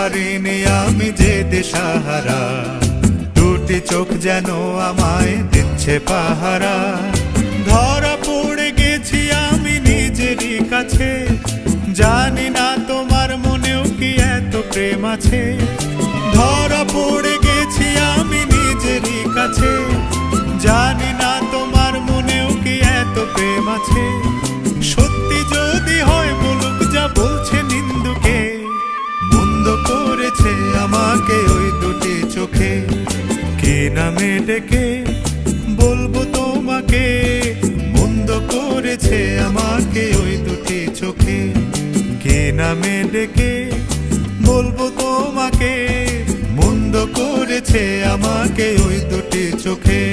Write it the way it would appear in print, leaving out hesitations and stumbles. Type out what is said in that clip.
পারিনি আমি যে দিশাহারা, দুটি চোখ যেন আমায় দিচ্ছে পাহারা। ধরা পড়ে গেছি আমি নিজেরই কাছে, জানি না তোমার মনেও কি এত প্রেম আছে। ধরা পড়ে গেছি আমি নিজেরই কাছে, জানি না তোমার মনেও কি এত প্রেম আছে। সত্যি যদি হয় বলুক যা বলছে নিন্দুকে, মন্দ করেছে আমাকে ওই দুটি চোখে। কি নামে ডেকে বলবো তোমাকে, মন্দ করেছে আমাকে ওই দুটি চোখে। কি নামে ডেকে বলবো তোমাকে, মন্দ করেছে আমাকে ওই দুটি চোখে।